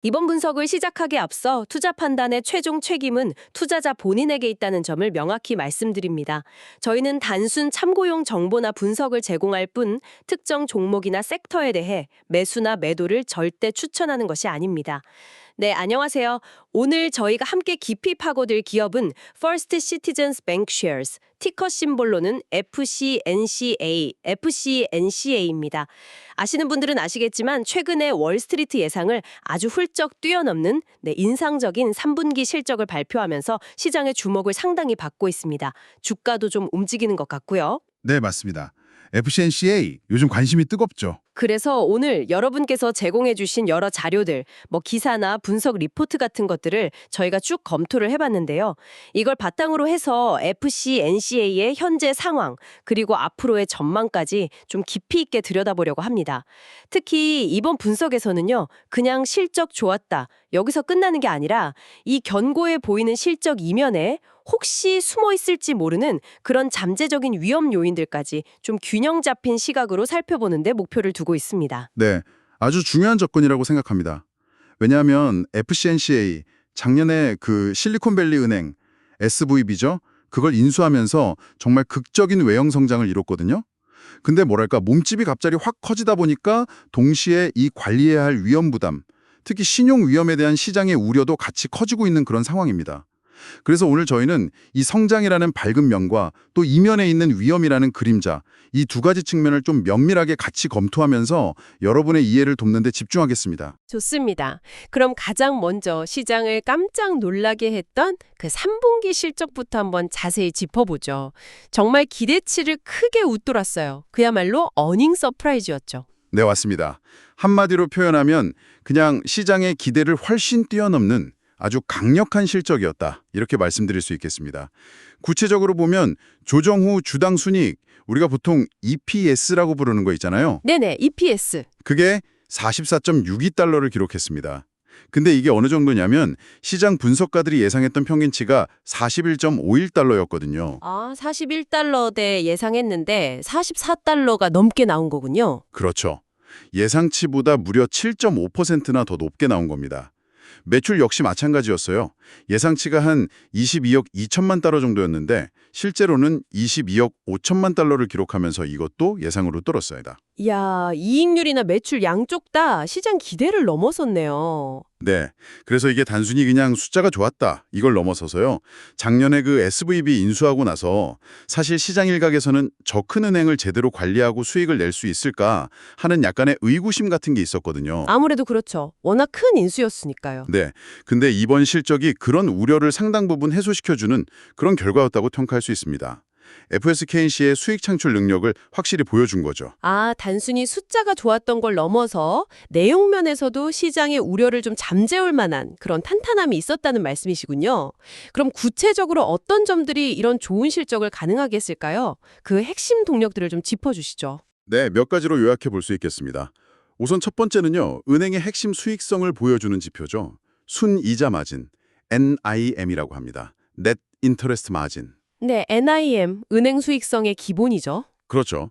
이번 분석을 시작하기에 앞서 투자 판단의 최종 책임은 투자자 본인에게 있다는 점을 명확히 말씀드립니다. 저희는 단순 참고용 정보나 분석을 제공할 뿐 특정 종목이나 섹터에 대해 매수나 매도를 절대 추천하는 것이 아닙니다. 네, 안녕하세요. 오늘 저희가 함께 깊이 파고들 기업은 First Citizens Bancshares, 티커 심볼로는 FCNCA입니다. 아시는 분들은 아시겠지만 최근에 월스트리트 예상을 아주 훌쩍 뛰어넘는 인상적인 3분기 실적을 발표하면서 시장의 주목을 상당히 받고 있습니다. 주가도 좀 움직이는 것 같고요. 네, 맞습니다. FCNCA 요즘 관심이 뜨겁죠. 그래서 오늘 여러분께서 제공해 주신 여러 자료들, 기사나 분석 리포트 같은 것들을 저희가 쭉 검토를 해봤는데요. 이걸 바탕으로 해서 FCNCA의 현재 상황, 그리고 앞으로의 전망까지 좀 깊이 있게 들여다보려고 합니다. 특히 이번 분석에서는요, 그냥 실적 좋았다, 여기서 끝나는 게 아니라 이 견고해 보이는 실적 이면에 혹시 숨어 있을지 모르는 그런 잠재적인 위험 요인들까지 좀 균형 잡힌 시각으로 살펴보는데 목표를 두고 있습니다. 네, 아주 중요한 접근이라고 생각합니다. 왜냐하면 FCNCA 작년에 그 실리콘밸리 은행 SVB죠. 그걸 인수하면서 정말 극적인 외형 성장을 이뤘거든요. 근데 뭐랄까 몸집이 갑자기 확 커지다 보니까 동시에 이 관리해야 할 위험 부담, 특히 신용 위험에 대한 시장의 우려도 같이 커지고 있는 그런 상황입니다. 그래서 오늘 저희는 이 성장이라는 밝은 면과 또 이면에 있는 위험이라는 그림자, 이 두 가지 측면을 좀 면밀하게 같이 검토하면서 여러분의 이해를 돕는 데 집중하겠습니다. 좋습니다. 그럼 가장 먼저 시장을 깜짝 놀라게 했던 그 3분기 실적부터 한번 자세히 짚어보죠. 정말 기대치를 크게 웃돌았어요. 그야말로 어닝 서프라이즈였죠. 네, 왔습니다. 한마디로 표현하면 그냥 시장의 기대를 훨씬 뛰어넘는 아주 강력한 실적이었다. 이렇게 말씀드릴 수 있겠습니다. 구체적으로 보면 조정 후 주당 순이익, 우리가 보통 EPS라고 부르는 거 있잖아요. 네네, EPS. 그게 44.62달러를 기록했습니다. 근데 이게 어느 정도냐면 시장 분석가들이 예상했던 평균치가 41.51달러였거든요. 41달러대 예상했는데 44달러가 넘게 나온 거군요. 그렇죠. 예상치보다 무려 7.5%나 더 높게 나온 겁니다. 매출 역시 마찬가지였어요. 예상치가 한 22억 2천만 달러 정도였는데 실제로는 22억 5천만 달러를 기록하면서 이것도 예상으로 뚫었습니다. 이야, 이익률이나 매출 양쪽 다 시장 기대를 넘어섰네요. 네, 그래서 이게 단순히 그냥 숫자가 좋았다 이걸 넘어서서요. 작년에 그 SVB 인수하고 나서 사실 시장 일각에서는 저 큰 은행을 제대로 관리하고 수익을 낼 수 있을까 하는 약간의 의구심 같은 게 있었거든요. 아무래도 그렇죠. 워낙 큰 인수였으니까요. 네, 근데 이번 실적이 그런 우려를 상당 부분 해소시켜주는 그런 결과였다고 평가할 수 있습니다. FSKC의 수익 창출 능력을 확실히 보여준 거죠. 단순히 숫자가 좋았던 걸 넘어서 내용 면에서도 시장의 우려를 좀 잠재울 만한 그런 탄탄함이 있었다는 말씀이시군요. 그럼 구체적으로 어떤 점들이 이런 좋은 실적을 가능하게 했을까요? 그 핵심 동력들을 좀 짚어주시죠. 네, 몇 가지로 요약해 볼 수 있겠습니다. 우선 첫 번째는요, 은행의 핵심 수익성을 보여주는 지표죠. 순이자 마진, NIM이라고 합니다. Net Interest Margin. 네, NIM, 은행 수익성의 기본이죠. 그렇죠.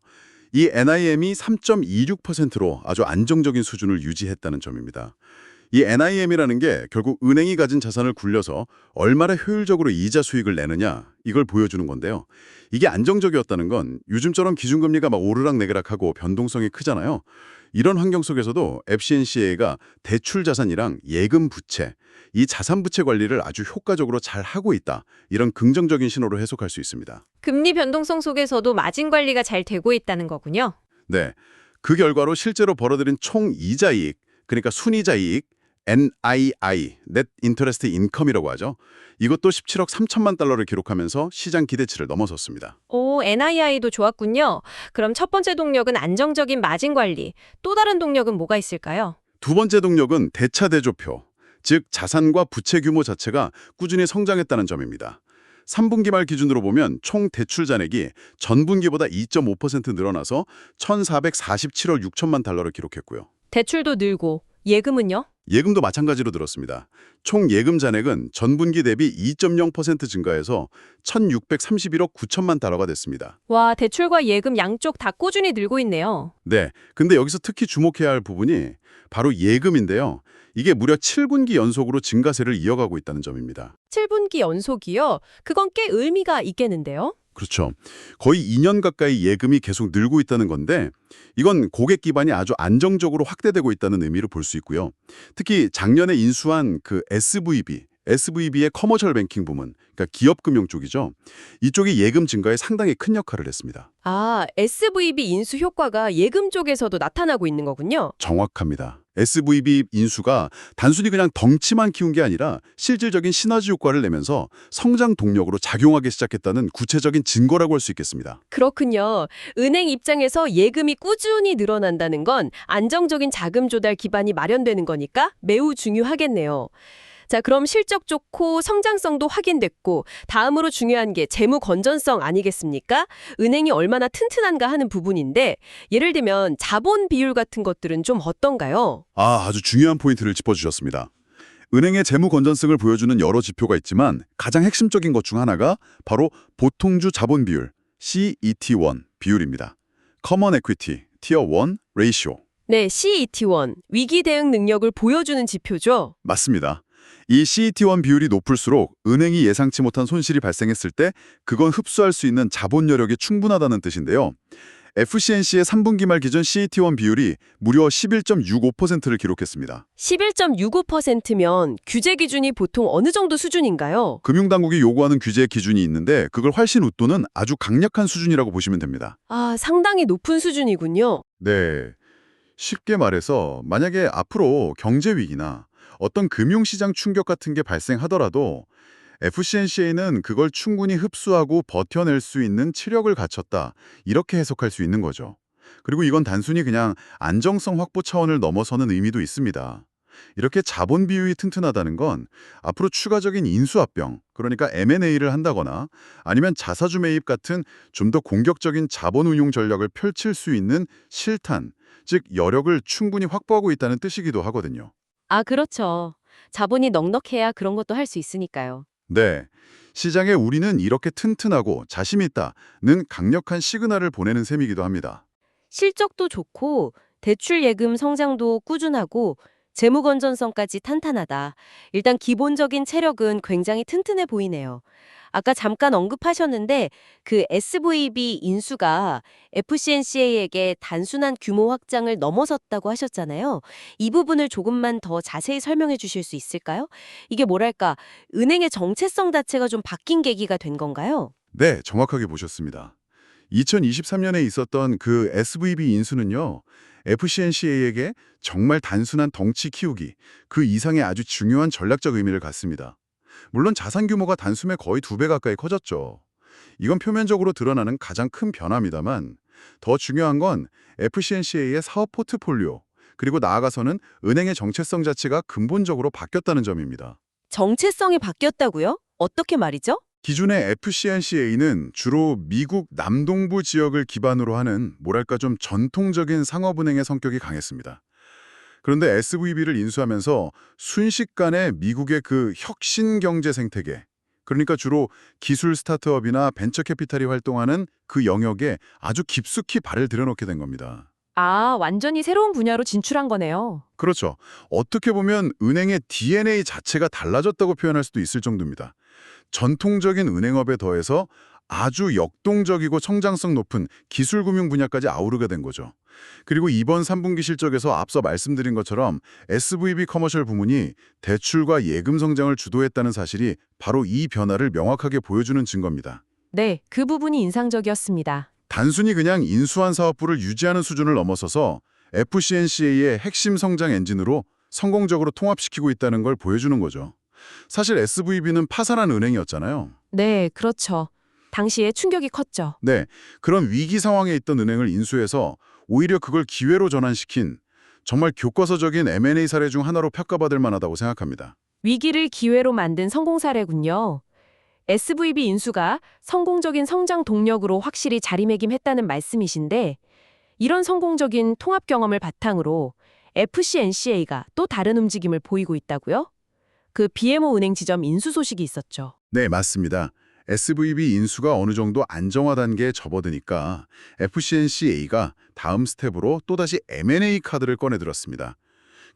이 NIM이 3.26%로 아주 안정적인 수준을 유지했다는 점입니다. 이 NIM이라는 게 결국 은행이 가진 자산을 굴려서 얼마나 효율적으로 이자 수익을 내느냐 이걸 보여주는 건데요. 이게 안정적이었다는 건 요즘처럼 기준금리가 막 오르락내리락하고 변동성이 크잖아요. 이런 환경 속에서도 FCNCA가 대출 자산이랑 예금 부채, 이 자산 부채 관리를 아주 효과적으로 잘 하고 있다. 이런 긍정적인 신호로 해석할 수 있습니다. 금리 변동성 속에서도 마진 관리가 잘 되고 있다는 거군요. 네, 그 결과로 실제로 벌어들인 총 이자 이익, 그러니까 순이자 이익, NII, Net Interest Income이라고 하죠. 이것도 17억 3천만 달러를 기록하면서 시장 기대치를 넘어섰습니다. 오, NII도 좋았군요. 그럼 첫 번째 동력은 안정적인 마진 관리. 또 다른 동력은 뭐가 있을까요? 두 번째 동력은 대차대조표, 즉 자산과 부채 규모 자체가 꾸준히 성장했다는 점입니다. 3분기 말 기준으로 보면 총 대출 잔액이 전분기보다 2.5% 늘어나서 1,447억 6천만 달러를 기록했고요. 대출도 늘고 예금은요? 예금도 마찬가지로 늘었습니다. 총 예금 잔액은 전분기 대비 2.0% 증가해서 1,631억 9천만 달러가 됐습니다. 와, 대출과 예금 양쪽 다 꾸준히 늘고 있네요. 네, 근데 여기서 특히 주목해야 할 부분이 바로 예금인데요. 이게 무려 7분기 연속으로 증가세를 이어가고 있다는 점입니다. 7분기 연속이요? 그건 꽤 의미가 있겠는데요? 그렇죠. 거의 2년 가까이 예금이 계속 늘고 있다는 건데 이건 고객 기반이 아주 안정적으로 확대되고 있다는 의미로 볼 수 있고요. 특히 작년에 인수한 그 SVB의 커머셜 뱅킹 부문, 그러니까 기업금융 쪽이죠. 이쪽이 예금 증가에 상당히 큰 역할을 했습니다. 아, SVB 인수 효과가 예금 쪽에서도 나타나고 있는 거군요. 정확합니다. SVB 인수가 단순히 그냥 덩치만 키운 게 아니라 실질적인 시너지 효과를 내면서 성장 동력으로 작용하기 시작했다는 구체적인 증거라고 할 수 있겠습니다. 그렇군요. 은행 입장에서 예금이 꾸준히 늘어난다는 건 안정적인 자금 조달 기반이 마련되는 거니까 매우 중요하겠네요. 자, 그럼 실적 좋고 성장성도 확인됐고 다음으로 중요한 게 재무 건전성 아니겠습니까? 은행이 얼마나 튼튼한가 하는 부분인데 예를 들면 자본 비율 같은 것들은 좀 어떤가요? 아주 중요한 포인트를 짚어주셨습니다. 은행의 재무 건전성을 보여주는 여러 지표가 있지만 가장 핵심적인 것 중 하나가 바로 보통주 자본 비율, CET1 비율입니다. Common Equity Tier 1 Ratio. 네, CET1, 위기 대응 능력을 보여주는 지표죠. 맞습니다. 이 CET1 비율이 높을수록 은행이 예상치 못한 손실이 발생했을 때 그건 흡수할 수 있는 자본 여력이 충분하다는 뜻인데요. FCNC의 3분기 말 기준 CET1 비율이 무려 11.65%를 기록했습니다. 11.65%면 규제 기준이 보통 어느 정도 수준인가요? 금융당국이 요구하는 규제 기준이 있는데 그걸 훨씬 웃도는 아주 강력한 수준이라고 보시면 됩니다. 아, 상당히 높은 수준이군요. 네. 쉽게 말해서 만약에 앞으로 경제 위기나 어떤 금융시장 충격 같은 게 발생하더라도 FCNCA는 그걸 충분히 흡수하고 버텨낼 수 있는 치력을 갖췄다. 이렇게 해석할 수 있는 거죠. 그리고 이건 단순히 그냥 안정성 확보 차원을 넘어서는 의미도 있습니다. 이렇게 자본 비율이 튼튼하다는 건 앞으로 추가적인 인수합병, 그러니까 M&A를 한다거나 아니면 자사주 매입 같은 좀 더 공격적인 자본 운용 전략을 펼칠 수 있는 실탄, 즉 여력을 충분히 확보하고 있다는 뜻이기도 하거든요. 아, 그렇죠. 자본이 넉넉해야 그런 것도 할 수 있으니까요. 네, 시장에 우리는 이렇게 튼튼하고 자신 있다는 강력한 시그널을 보내는 셈이기도 합니다. 실적도 좋고 대출 예금 성장도 꾸준하고 재무 건전성까지 탄탄하다. 일단 기본적인 체력은 굉장히 튼튼해 보이네요. 아까 잠깐 언급하셨는데 그 SVB 인수가 FCNCA에게 단순한 규모 확장을 넘어섰다고 하셨잖아요. 이 부분을 조금만 더 자세히 설명해 주실 수 있을까요? 이게 뭐랄까, 은행의 정체성 자체가 좀 바뀐 계기가 된 건가요? 네, 정확하게 보셨습니다. 2023년에 있었던 그 SVB 인수는요, FCNCA에게 정말 단순한 덩치 키우기, 그 이상의 아주 중요한 전략적 의미를 갖습니다. 물론 자산 규모가 단숨에 거의 2배 가까이 커졌죠. 이건 표면적으로 드러나는 가장 큰 변화입니다만 더 중요한 건 FCNCA의 사업 포트폴리오, 그리고 나아가서는 은행의 정체성 자체가 근본적으로 바뀌었다는 점입니다. 정체성이 바뀌었다고요? 어떻게 말이죠? 기존의 FCNCA는 주로 미국 남동부 지역을 기반으로 하는 뭐랄까 좀 전통적인 상업은행의 성격이 강했습니다. 그런데 SVB를 인수하면서 순식간에 미국의 그 혁신 경제 생태계, 그러니까 주로 기술 스타트업이나 벤처 캐피탈이 활동하는 그 영역에 아주 깊숙이 발을 들여놓게 된 겁니다. 아, 완전히 새로운 분야로 진출한 거네요. 그렇죠. 어떻게 보면 은행의 DNA 자체가 달라졌다고 표현할 수도 있을 정도입니다. 전통적인 은행업에 더해서 아주 역동적이고 성장성 높은 기술금융 분야까지 아우르게 된 거죠. 그리고 이번 3분기 실적에서 앞서 말씀드린 것처럼 SVB 커머셜 부문이 대출과 예금 성장을 주도했다는 사실이 바로 이 변화를 명확하게 보여주는 증거입니다. 네, 그 부분이 인상적이었습니다. 단순히 그냥 인수한 사업부를 유지하는 수준을 넘어서서 FCNCA의 핵심 성장 엔진으로 성공적으로 통합시키고 있다는 걸 보여주는 거죠. 사실 SVB는 파산한 은행이었잖아요. 네, 그렇죠. 당시에 충격이 컸죠. 네, 그런 위기 상황에 있던 은행을 인수해서 오히려 그걸 기회로 전환시킨 정말 교과서적인 M&A 사례 중 하나로 평가받을 만하다고 생각합니다. 위기를 기회로 만든 성공 사례군요. SVB 인수가 성공적인 성장 동력으로 확실히 자리매김했다는 말씀이신데 이런 성공적인 통합 경험을 바탕으로 FCNCA가 또 다른 움직임을 보이고 있다고요? 그 BMO 은행 지점 인수 소식이 있었죠. 네, 맞습니다. SVB 인수가 어느 정도 안정화 단계에 접어드니까 FCNCA가 다음 스텝으로 또다시 M&A 카드를 꺼내들었습니다.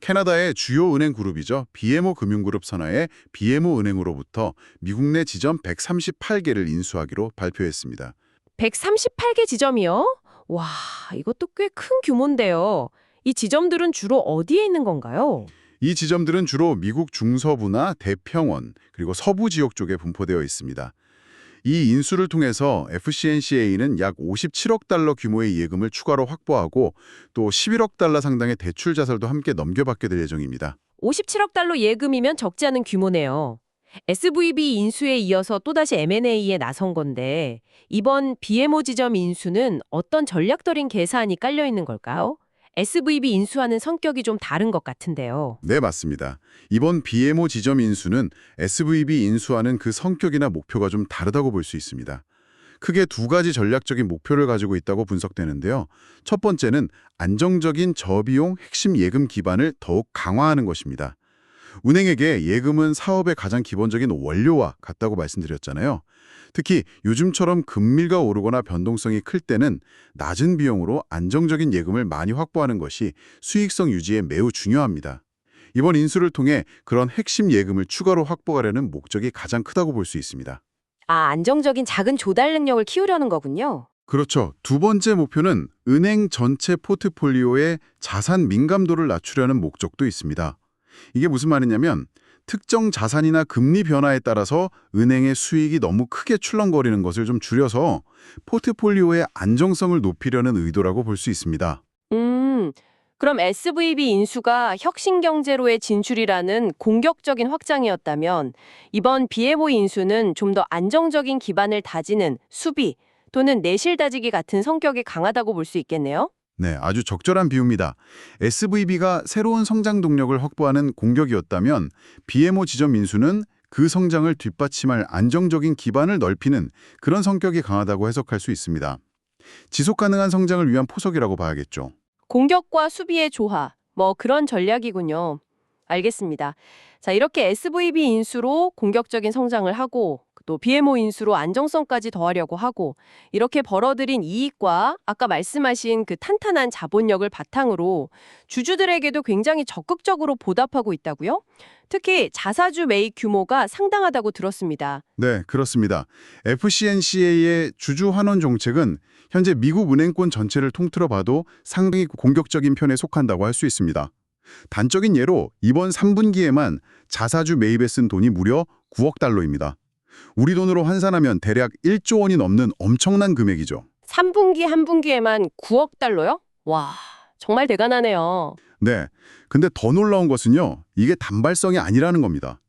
캐나다의 주요 은행 그룹이죠. BMO 금융그룹 산하의 BMO 은행으로부터 미국 내 지점 138개를 인수하기로 발표했습니다. 138개 지점이요? 와, 이것도 꽤 큰 규모인데요. 이 지점들은 주로 어디에 있는 건가요? 이 지점들은 주로 미국 중서부나 대평원 그리고 서부 지역 쪽에 분포되어 있습니다. 이 인수를 통해서 FCNCA는 약 57억 달러 규모의 예금을 추가로 확보하고 또 11억 달러 상당의 대출 자산도 함께 넘겨받게 될 예정입니다. 57억 달러 예금이면 적지 않은 규모네요. SVB 인수에 이어서 또다시 M&A에 나선 건데 이번 BMO 지점 인수는 어떤 전략적인 계산이 깔려 있는 걸까요? SVB 인수와는 성격이 좀 다른 것 같은데요. 네, 맞습니다. 이번 BMO 지점 인수는 SVB 인수와는 그 성격이나 목표가 좀 다르다고 볼 수 있습니다. 크게 두 가지 전략적인 목표를 가지고 있다고 분석되는데요. 첫 번째는 안정적인 저비용 핵심 예금 기반을 더욱 강화하는 것입니다. 은행에게 예금은 사업의 가장 기본적인 원료와 같다고 말씀드렸잖아요. 특히 요즘처럼 금리가 오르거나 변동성이 클 때는 낮은 비용으로 안정적인 예금을 많이 확보하는 것이 수익성 유지에 매우 중요합니다. 이번 인수를 통해 그런 핵심 예금을 추가로 확보하려는 목적이 가장 크다고 볼 수 있습니다. 아, 안정적인 작은 조달 능력을 키우려는 거군요. 그렇죠. 두 번째 목표는 은행 전체 포트폴리오의 자산 민감도를 낮추려는 목적도 있습니다. 이게 무슨 말이냐면 특정 자산이나 금리 변화에 따라서 은행의 수익이 너무 크게 출렁거리는 것을 좀 줄여서 포트폴리오의 안정성을 높이려는 의도라고 볼 수 있습니다. 그럼 SVB 인수가 혁신경제로의 진출이라는 공격적인 확장이었다면 이번 BMO 인수는 좀 더 안정적인 기반을 다지는 수비 또는 내실 다지기 같은 성격이 강하다고 볼 수 있겠네요? 네, 아주 적절한 비유입니다. SVB가 새로운 성장 동력을 확보하는 공격이었다면 BMO 지점 인수는 그 성장을 뒷받침할 안정적인 기반을 넓히는 그런 성격이 강하다고 해석할 수 있습니다. 지속 가능한 성장을 위한 포석이라고 봐야겠죠. 공격과 수비의 조화, 뭐 그런 전략이군요. 알겠습니다. 자, 이렇게 SVB 인수로 공격적인 성장을 하고 또 BMO 인수로 안정성까지 더하려고 하고 이렇게 벌어들인 이익과 아까 말씀하신 그 탄탄한 자본력을 바탕으로 주주들에게도 굉장히 적극적으로 보답하고 있다고요? 특히 자사주 매입 규모가 상당하다고 들었습니다. 네, 그렇습니다. FCNCA의 주주 환원 정책은 현재 미국 은행권 전체를 통틀어 봐도 상당히 공격적인 편에 속한다고 할 수 있습니다. 단적인 예로 이번 3분기에만 자사주 매입에 쓴 돈이 무려 9억 달러입니다. 우리 돈으로 환산하면 대략 1조 원이 넘는 엄청난 금액이죠. 3분기 한 분기에만 9억 달러요? 와, 정말 대단하네요. 네, 근데 더 놀라운 것은요. 이게 단발성이 아니라는 겁니다.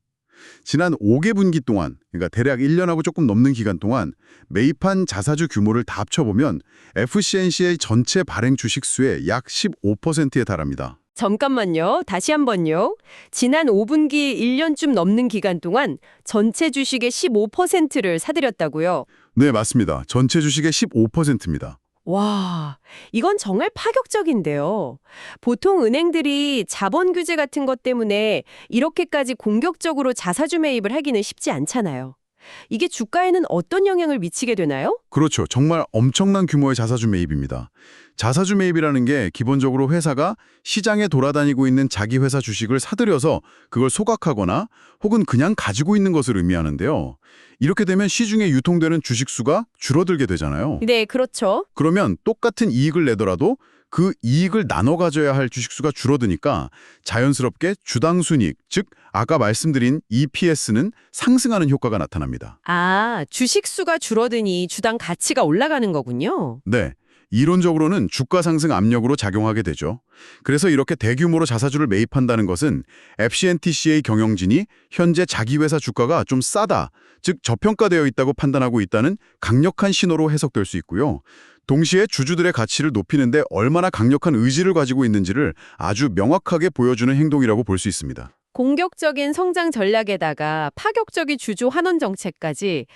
지난 5개 분기 동안, 그러니까 대략 1년하고 조금 넘는 기간 동안 매입한 자사주 규모를 다 합쳐보면 FCNCA 전체 발행 주식 수의 약 15%에 달합니다. 잠깐만요. 다시 한번요. 지난 5분기 1년쯤 넘는 기간 동안 전체 주식의 15%를 사들였다고요? 네, 맞습니다. 전체 주식의 15%입니다. 와, 이건 정말 파격적인데요. 보통 은행들이 자본 규제 같은 것 때문에 이렇게까지 공격적으로 자사주 매입을 하기는 쉽지 않잖아요. 이게 주가에는 어떤 영향을 미치게 되나요? 그렇죠. 정말 엄청난 규모의 자사주 매입입니다. 자사주 매입이라는 게 기본적으로 회사가 시장에 돌아다니고 있는 자기 회사 주식을 사들여서 그걸 소각하거나 혹은 그냥 가지고 있는 것을 의미하는데요. 이렇게 되면 시중에 유통되는 주식 수가 줄어들게 되잖아요. 네, 그렇죠. 그러면 똑같은 이익을 내더라도 그 이익을 나눠 가져야 할 주식 수가 줄어드니까 자연스럽게 주당 순이익, 즉 아까 말씀드린 EPS는 상승하는 효과가 나타납니다. 아, 주식 수가 줄어드니 주당 가치가 올라가는 거군요. 네. 이론적으로는 주가 상승 압력으로 작용하게 되죠. 그래서 이렇게 대규모로 자사주를 매입한다는 것은 FCNTCA 경영진이 현재 자기 회사 주가가 좀 싸다, 즉 저평가되어 있다고 판단하고 있다는 강력한 신호로 해석될 수 있고요. 동시에 주주들의 가치를 높이는 데 얼마나 강력한 의지를 가지고 있는지를 아주 명확하게 보여주는 행동이라고 볼 수 있습니다. 공격적인 성장 전략에다가 파격적인 주주 환원 정책까지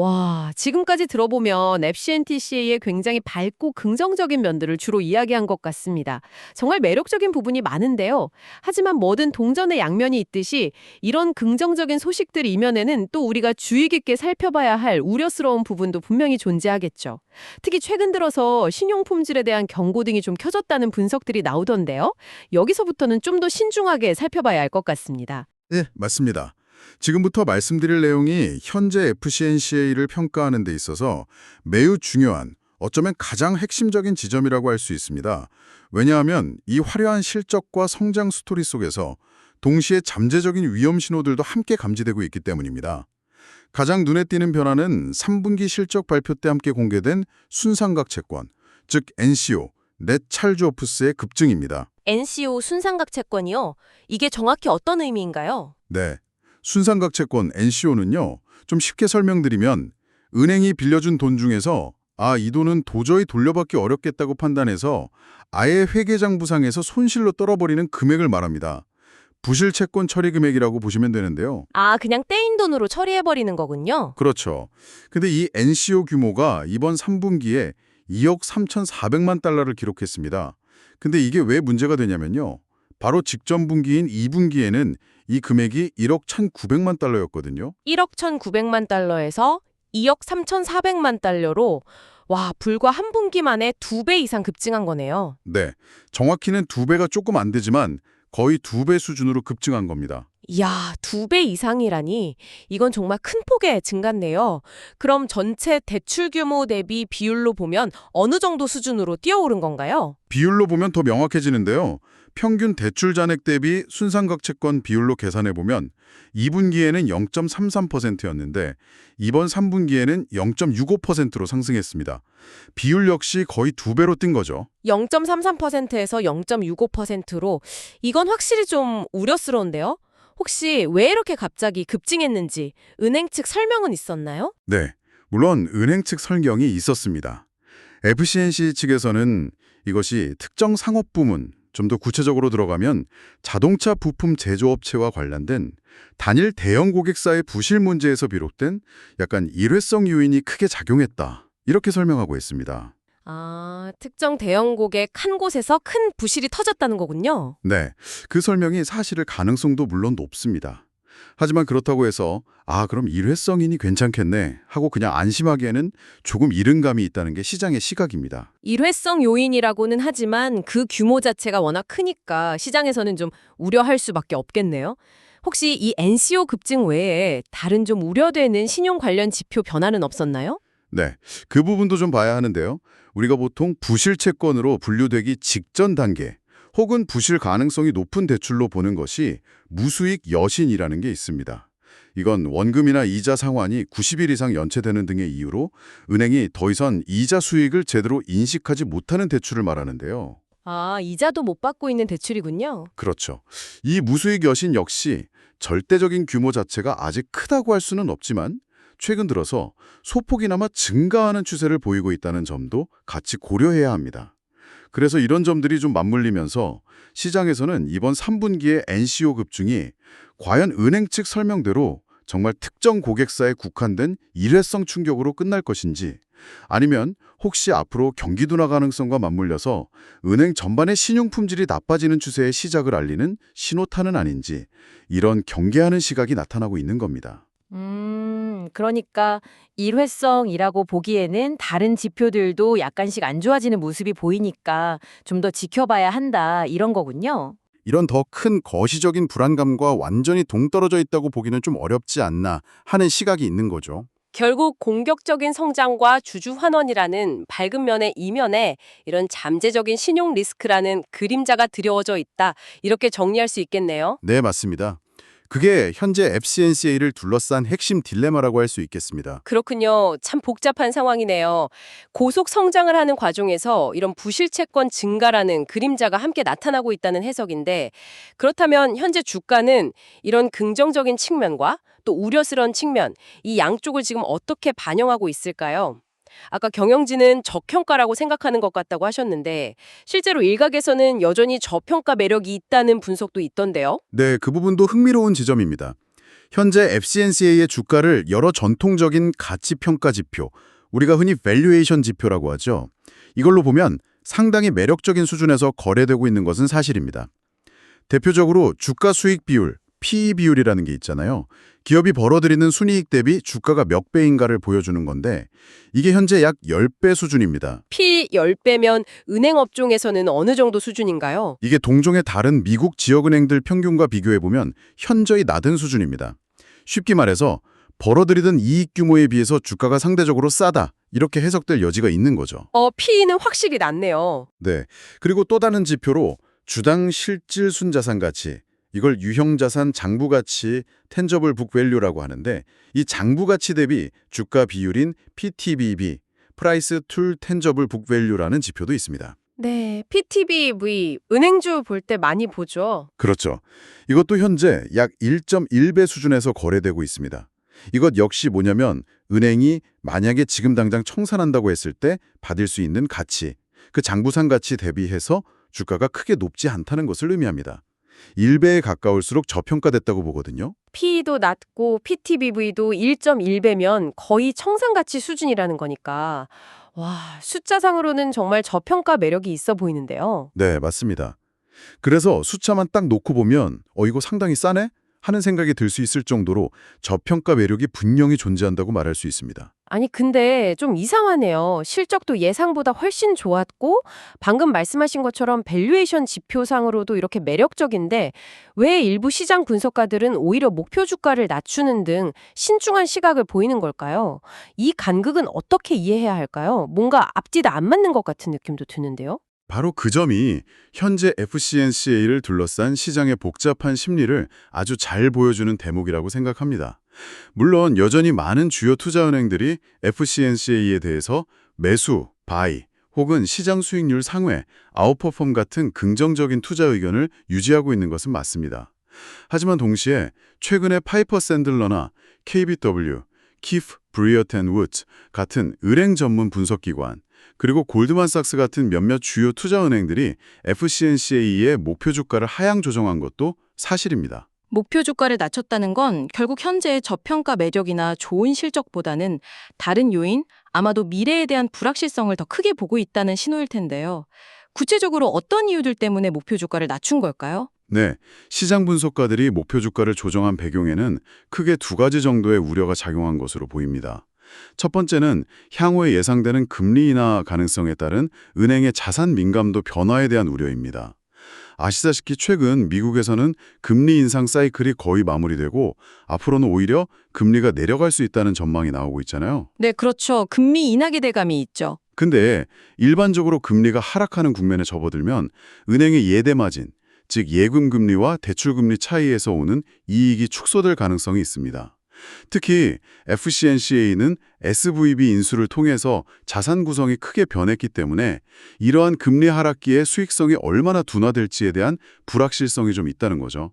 와, 지금까지 들어보면 FCNTCA의 굉장히 밝고 긍정적인 면들을 주로 이야기한 것 같습니다. 정말 매력적인 부분이 많은데요. 하지만 뭐든 동전의 양면이 있듯이 이런 긍정적인 소식들 이면에는 또 우리가 주의 깊게 살펴봐야 할 우려스러운 부분도 분명히 존재하겠죠. 특히 최근 들어서 신용 품질에 대한 경고등이 좀 켜졌다는 분석들이 나오던데요. 여기서부터는 좀 더 신중하게 살펴봐야 할 것 같습니다. 네, 맞습니다. 지금부터 말씀드릴 내용이 현재 FCNCA를 평가하는 데 있어서 매우 중요한, 어쩌면 가장 핵심적인 지점이라고 할 수 있습니다. 왜냐하면 이 화려한 실적과 성장 스토리 속에서 동시에 잠재적인 위험 신호들도 함께 감지되고 있기 때문입니다. 가장 눈에 띄는 변화는 3분기 실적 발표 때 함께 공개된 순상각 채권, 즉 NCO, 넷 찰주 오프스의 급증입니다. NCO 순상각 채권이요? 이게 정확히 어떤 의미인가요? 네, 순상각 채권 NCO는요. 좀 쉽게 설명드리면 은행이 빌려준 돈 중에서 이 돈은 도저히 돌려받기 어렵겠다고 판단해서 아예 회계장부상에서 손실로 떨어버리는 금액을 말합니다. 부실 채권 처리 금액이라고 보시면 되는데요. 아, 그냥 떼인 돈으로 처리해버리는 거군요. 그렇죠. 근데 이 NCO 규모가 이번 3분기에 2억 3,400만 달러를 기록했습니다. 근데 이게 왜 문제가 되냐면요. 바로 직전 분기인 2분기에는 이 금액이 1억 1,900만 달러였거든요. 1억 1,900만 달러에서 2억 3,400만 달러로 와, 불과 한 분기 만에 2배 이상 급증한 거네요. 네, 정확히는 2배가 조금 안 되지만 거의 2배 수준으로 급증한 겁니다. 이야, 2배 이상이라니 이건 정말 큰 폭의 증가네요. 그럼 전체 대출 규모 대비 비율로 보면 어느 정도 수준으로 뛰어오른 건가요? 비율로 보면 더 명확해지는데요. 평균 대출 잔액 대비 순상각 채권 비율로 계산해보면 2분기에는 0.33%였는데 이번 3분기에는 0.65%로 상승했습니다. 비율 역시 거의 2배로 뛴 거죠. 0.33%에서 0.65%로 이건 확실히 좀 우려스러운데요? 혹시 왜 이렇게 갑자기 급증했는지 은행 측 설명은 있었나요? 네, 물론 은행 측 설명이 있었습니다. FCNC 측에서는 이것이 특정 상업 부문, 좀 더 구체적으로 들어가면 자동차 부품 제조업체와 관련된 단일 대형 고객사의 부실 문제에서 비롯된 약간 일회성 요인이 크게 작용했다. 이렇게 설명하고 있습니다. 아, 특정 대형 고객 한 곳에서 큰 부실이 터졌다는 거군요. 네, 그 설명이 사실일 가능성도 물론 높습니다. 하지만 그렇다고 해서 그럼 일회성이니 괜찮겠네 하고 그냥 안심하기에는 조금 이른 감이 있다는 게 시장의 시각입니다. 일회성 요인이라고는 하지만 그 규모 자체가 워낙 크니까 시장에서는 좀 우려할 수밖에 없겠네요. 혹시 이 NCO 급증 외에 다른 좀 우려되는 신용 관련 지표 변화는 없었나요? 네, 그 부분도 좀 봐야 하는데요. 우리가 보통 부실 채권으로 분류되기 직전 단계 혹은 부실 가능성이 높은 대출로 보는 것이 무수익 여신이라는 게 있습니다. 이건 원금이나 이자 상환이 90일 이상 연체되는 등의 이유로 은행이 더 이상 이자 수익을 제대로 인식하지 못하는 대출을 말하는데요. 아, 이자도 못 받고 있는 대출이군요. 그렇죠. 이 무수익 여신 역시 절대적인 규모 자체가 아직 크다고 할 수는 없지만 최근 들어서 소폭이나마 증가하는 추세를 보이고 있다는 점도 같이 고려해야 합니다. 그래서 이런 점들이 좀 맞물리면서 시장에서는 이번 3분기의 NCO 급증이 과연 은행 측 설명대로 정말 특정 고객사에 국한된 일회성 충격으로 끝날 것인지 아니면 혹시 앞으로 경기 둔화 가능성과 맞물려서 은행 전반의 신용 품질이 나빠지는 추세의 시작을 알리는 신호탄은 아닌지 이런 경계하는 시각이 나타나고 있는 겁니다. 그러니까 일회성이라고 보기에는 다른 지표들도 약간씩 안 좋아지는 모습이 보이니까 좀 더 지켜봐야 한다 이런 거군요. 이런 더 큰 거시적인 불안감과 완전히 동떨어져 있다고 보기는 좀 어렵지 않나 하는 시각이 있는 거죠. 결국 공격적인 성장과 주주 환원이라는 밝은 면의 이면에 이런 잠재적인 신용 리스크라는 그림자가 드리워져 있다. 이렇게 정리할 수 있겠네요. 네, 맞습니다. 그게 현재 FCNCA를 둘러싼 핵심 딜레마라고 할 수 있겠습니다. 그렇군요. 참 복잡한 상황이네요. 고속 성장을 하는 과정에서 이런 부실 채권 증가라는 그림자가 함께 나타나고 있다는 해석인데 그렇다면 현재 주가는 이런 긍정적인 측면과 또 우려스러운 측면, 이 양쪽을 지금 어떻게 반영하고 있을까요? 아까 경영진은 저평가라고 생각하는 것 같다고 하셨는데 실제로 일각에서는 여전히 저평가 매력이 있다는 분석도 있던데요. 네, 그 부분도 흥미로운 지점입니다. 현재 FCNCA의 주가를 여러 전통적인 가치 평가 지표, 우리가 흔히 밸류에이션 지표라고 하죠. 이걸로 보면 상당히 매력적인 수준에서 거래되고 있는 것은 사실입니다. 대표적으로 주가 수익 비율, PE 비율이라는 게 있잖아요. 기업이 벌어들이는 순이익 대비 주가가 몇 배인가를 보여주는 건데 이게 현재 약 10배 수준입니다. P 10배면 은행 업종에서는 어느 정도 수준인가요? 이게 동종의 다른 미국 지역은행들 평균과 비교해보면 현저히 낮은 수준입니다. 쉽게 말해서 벌어들이던 이익 규모에 비해서 주가가 상대적으로 싸다, 이렇게 해석될 여지가 있는 거죠. P는 확실히 낮네요. 네. 그리고 또 다른 지표로 주당 실질 순자산 가치, 이걸 유형자산 장부가치, 텐저블 북밸류라고 하는데 이 장부가치 대비 주가 비율인 PTBV, 프라이스 툴 텐저블 북밸류라는 지표도 있습니다. 네, PTBV 은행주 볼 때 많이 보죠. 그렇죠. 이것도 현재 약 1.1배 수준에서 거래되고 있습니다. 이것 역시 뭐냐면 은행이 만약에 지금 당장 청산한다고 했을 때 받을 수 있는 가치, 그 장부상 가치 대비해서 주가가 크게 높지 않다는 것을 의미합니다. 1배에 가까울수록 저평가됐다고 보거든요. P도 낮고 PTBV도 1.1배면 거의 청산가치 수준이라는 거니까 와, 숫자상으로는 정말 저평가 매력이 있어 보이는데요. 네, 맞습니다. 그래서 숫자만 딱 놓고 보면 이거 상당히 싸네? 하는 생각이 들 수 있을 정도로 저평가 매력이 분명히 존재한다고 말할 수 있습니다. 아니 근데 좀 이상하네요. 실적도 예상보다 훨씬 좋았고 방금 말씀하신 것처럼 밸류에이션 지표상으로도 이렇게 매력적인데 왜 일부 시장 분석가들은 오히려 목표 주가를 낮추는 등 신중한 시각을 보이는 걸까요? 이 간극은 어떻게 이해해야 할까요? 뭔가 앞뒤가 안 맞는 것 같은 느낌도 드는데요. 바로 그 점이 현재 FCNCA를 둘러싼 시장의 복잡한 심리를 아주 잘 보여주는 대목이라고 생각합니다. 물론 여전히 많은 주요 투자은행들이 FCNCA에 대해서 매수, 바이, 혹은 시장 수익률 상회, 아웃퍼폼 같은 긍정적인 투자 의견을 유지하고 있는 것은 맞습니다. 하지만 동시에 최근에 파이퍼 샌들러나 KBW, 키프 브리어텐 우즈 같은 은행 전문 분석기관, 그리고 골드만삭스 같은 몇몇 주요 투자은행들이 FCNCA의 목표 주가를 하향 조정한 것도 사실입니다. 목표 주가를 낮췄다는 건 결국 현재의 저평가 매력이나 좋은 실적보다는 다른 요인, 아마도 미래에 대한 불확실성을 더 크게 보고 있다는 신호일 텐데요. 구체적으로 어떤 이유들 때문에 목표 주가를 낮춘 걸까요? 네, 시장 분석가들이 목표 주가를 조정한 배경에는 크게 두 가지 정도의 우려가 작용한 것으로 보입니다. 첫 번째는 향후에 예상되는 금리 인하 가능성에 따른 은행의 자산 민감도 변화에 대한 우려입니다. 아시다시피 최근 미국에서는 금리 인상 사이클이 거의 마무리되고 앞으로는 오히려 금리가 내려갈 수 있다는 전망이 나오고 있잖아요. 네, 그렇죠. 금리 인하 기대감이 있죠. 근데 일반적으로 금리가 하락하는 국면에 접어들면 은행의 예대 마진, 즉 예금 금리와 대출 금리 차이에서 오는 이익이 축소될 가능성이 있습니다. 특히 FCNCA는 SVB 인수를 통해서 자산 구성이 크게 변했기 때문에 이러한 금리 하락기에 수익성이 얼마나 둔화될지에 대한 불확실성이 좀 있다는 거죠.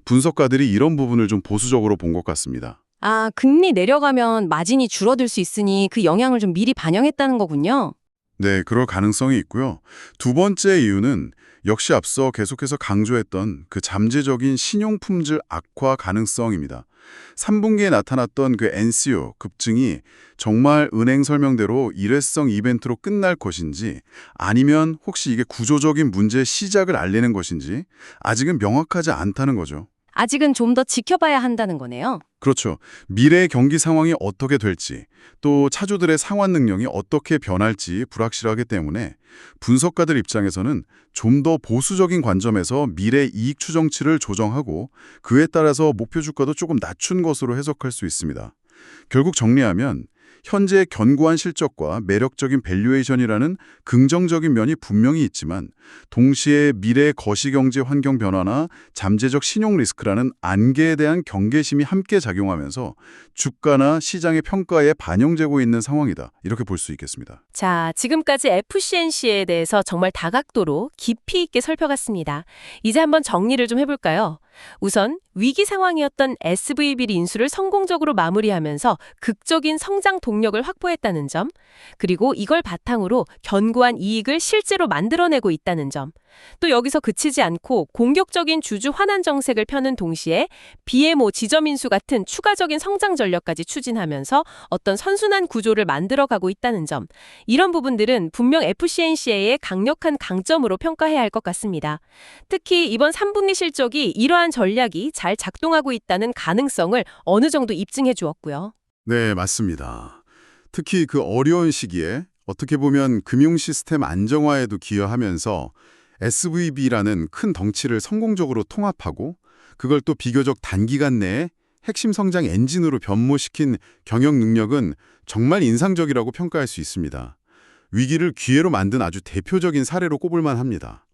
분석가들이 이런 부분을 좀 보수적으로 본 것 같습니다. 아, 금리 내려가면 마진이 줄어들 수 있으니 그 영향을 좀 미리 반영했다는 거군요. 네, 그럴 가능성이 있고요. 두 번째 이유는 역시 앞서 계속해서 강조했던 그 잠재적인 신용 품질 악화 가능성입니다. 3분기에 나타났던 그 NCO 급증이 정말 은행 설명대로 일회성 이벤트로 끝날 것인지 아니면 혹시 이게 구조적인 문제의 시작을 알리는 것인지 아직은 명확하지 않다는 거죠. 아직은 좀 더 지켜봐야 한다는 거네요. 그렇죠. 미래의 경기 상황이 어떻게 될지, 또 차주들의 상환 능력이 어떻게 변할지 불확실하기 때문에 분석가들 입장에서는 좀 더 보수적인 관점에서 미래 이익 추정치를 조정하고 그에 따라서 목표 주가도 조금 낮춘 것으로 해석할 수 있습니다. 결국 정리하면 현재의 견고한 실적과 매력적인 밸류에이션이라는 긍정적인 면이 분명히 있지만 동시에 미래의 거시경제 환경 변화나 잠재적 신용 리스크라는 안개에 대한 경계심이 함께 작용하면서 주가나 시장의 평가에 반영되고 있는 상황이다. 이렇게 볼 수 있겠습니다. 자, 지금까지 FCNCA에 대해서 정말 다각도로 깊이 있게 살펴봤습니다. 이제 한번 정리를 좀 해볼까요? 우선 위기 상황이었던 SVB 인수를 성공적으로 마무리하면서 극적인 성장 동력을 확보했다는 점, 그리고 이걸 바탕으로 견고한 이익을 실제로 만들어내고 있다는 점, 또 여기서 그치지 않고 공격적인 주주 환원 정책을 펴는 동시에 BMO 지점 인수 같은 추가적인 성장 전략까지 추진하면서 어떤 선순환 구조를 만들어가고 있다는 점, 이런 부분들은 분명 FCNCA의 강력한 강점으로 평가해야 할 것 같습니다. 특히 이번 3분기 실적이 이러한 전략이 잘 작동하고 있다는 가능성을 어느 정도 입증해 주었고요. 네, 맞습니다. 특히 그 어려운 시기에 어떻게 보면 금융 시스템 안정화에도 기여하면서 SVB라는 큰 덩치를 성공적으로 통합하고 그걸 또 비교적 단기간 내에 핵심 성장 엔진으로 변모시킨 경영 능력은 정말 인상적이라고 평가할 수 있습니다. 위기를 기회로 만든 아주 대표적인 사례로 꼽을만 합니다.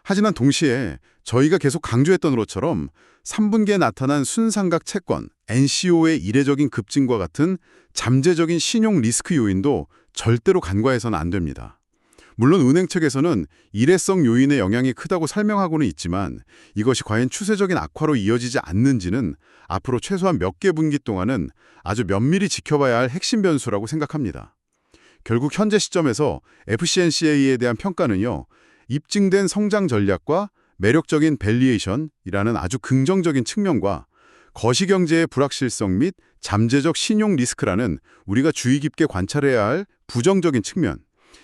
하지만 동시에 저희가 계속 강조했던 것처럼 3분기에 나타난 순상각 채권, NCO의 이례적인 급증과 같은 잠재적인 신용 리스크 요인도 절대로 간과해서는 안 됩니다. 물론 은행 측에서는 일회성 요인의 영향이 크다고 설명하고는 있지만 이것이 과연 추세적인 악화로 이어지지 않는지는 앞으로 최소한 몇 개 분기 동안은 아주 면밀히 지켜봐야 할 핵심 변수라고 생각합니다. 결국 현재 시점에서 FCNCA에 대한 평가는요, 입증된 성장 전략과 매력적인 밸리에이션이라는 아주 긍정적인 측면과 거시경제의 불확실성 및 잠재적 신용 리스크라는 우리가 주의 깊게 관찰해야 할 부정적인 측면,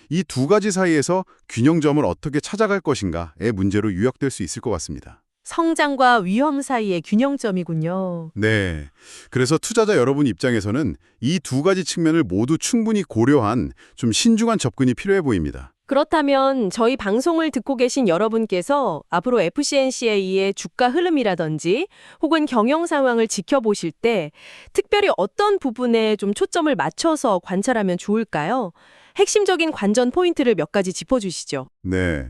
이 두 가지 사이에서 균형점을 어떻게 찾아갈 것인가의 문제로 요약될 수 있을 것 같습니다. 성장과 위험 사이의 균형점이군요. 네, 그래서 투자자 여러분 입장에서는 이 두 가지 측면을 모두 충분히 고려한 좀 신중한 접근이 필요해 보입니다. 그렇다면 저희 방송을 듣고 계신 여러분께서 앞으로 FCNCA의 주가 흐름이라든지 혹은 경영 상황을 지켜보실 때 특별히 어떤 부분에 좀 초점을 맞춰서 관찰하면 좋을까요? 핵심적인 관전 포인트를 몇 가지 짚어주시죠. 네,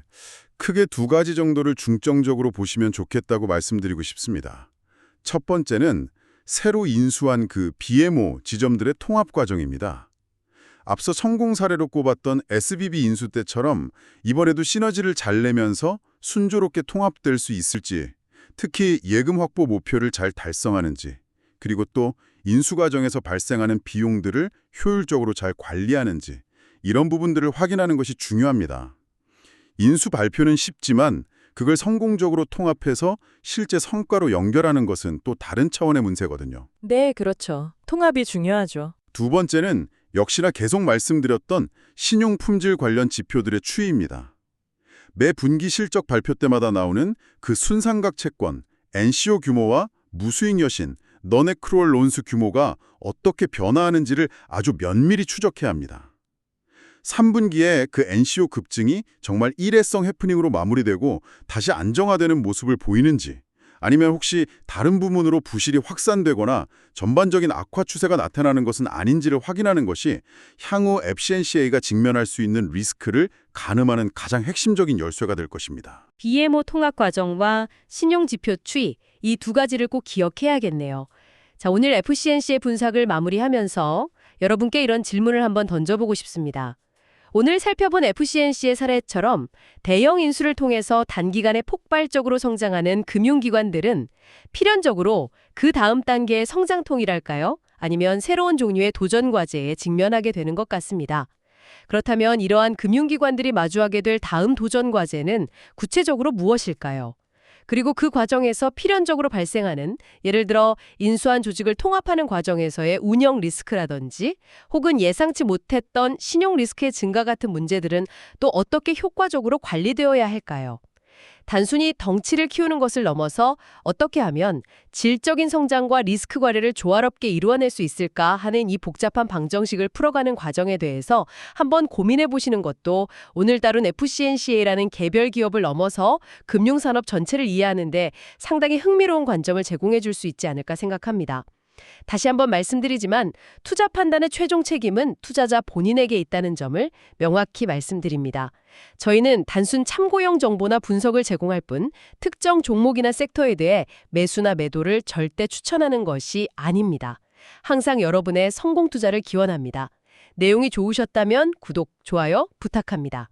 크게 두 가지 정도를 중점적으로 보시면 좋겠다고 말씀드리고 싶습니다. 첫 번째는 새로 인수한 그 BMO 지점들의 통합 과정입니다. 앞서 성공 사례로 꼽았던 SBB 인수 때처럼 이번에도 시너지를 잘 내면서 순조롭게 통합될 수 있을지, 특히 예금 확보 목표를 잘 달성하는지, 그리고 또 인수 과정에서 발생하는 비용들을 효율적으로 잘 관리하는지, 이런 부분들을 확인하는 것이 중요합니다. 인수 발표는 쉽지만 그걸 성공적으로 통합해서 실제 성과로 연결하는 것은 또 다른 차원의 문제거든요. 네, 그렇죠. 통합이 중요하죠. 두 번째는 역시나 계속 말씀드렸던 신용 품질 관련 지표들의 추이입니다. 매 분기 실적 발표 때마다 나오는 그 순상각 채권, NCO 규모와 무수익 여신, 너네크루얼 론수 규모가 어떻게 변화하는지를 아주 면밀히 추적해야 합니다. 3분기에 그 NCO 급증이 정말 일회성 해프닝으로 마무리되고 다시 안정화되는 모습을 보이는지, 아니면 혹시 다른 부문으로 부실이 확산되거나 전반적인 악화 추세가 나타나는 것은 아닌지를 확인하는 것이 향후 FCNCA가 직면할 수 있는 리스크를 가늠하는 가장 핵심적인 열쇠가 될 것입니다. BMO 통합 과정과 신용지표 추이, 이 두 가지를 꼭 기억해야겠네요. 자, 오늘 FCNC의 분석을 마무리하면서 여러분께 이런 질문을 한번 던져보고 싶습니다. 오늘 살펴본 FCNC의 사례처럼 대형 인수를 통해서 단기간에 폭발적으로 성장하는 금융기관들은 필연적으로 그 다음 단계의 성장통이랄까요? 아니면 새로운 종류의 도전 과제에 직면하게 되는 것 같습니다. 그렇다면 이러한 금융기관들이 마주하게 될 다음 도전 과제는 구체적으로 무엇일까요? 그리고 그 과정에서 필연적으로 발생하는, 예를 들어 인수한 조직을 통합하는 과정에서의 운영 리스크라든지 혹은 예상치 못했던 신용 리스크의 증가 같은 문제들은 또 어떻게 효과적으로 관리되어야 할까요? 단순히 덩치를 키우는 것을 넘어서 어떻게 하면 질적인 성장과 리스크 관리를 조화롭게 이루어낼 수 있을까 하는 이 복잡한 방정식을 풀어가는 과정에 대해서 한번 고민해 보시는 것도 오늘 다룬 FCNCA라는 개별 기업을 넘어서 금융산업 전체를 이해하는 데 상당히 흥미로운 관점을 제공해 줄 수 있지 않을까 생각합니다. 다시 한번 말씀드리지만 투자 판단의 최종 책임은 투자자 본인에게 있다는 점을 명확히 말씀드립니다. 저희는 단순 참고용 정보나 분석을 제공할 뿐 특정 종목이나 섹터에 대해 매수나 매도를 절대 추천하는 것이 아닙니다. 항상 여러분의 성공 투자를 기원합니다. 내용이 좋으셨다면 구독, 좋아요 부탁합니다.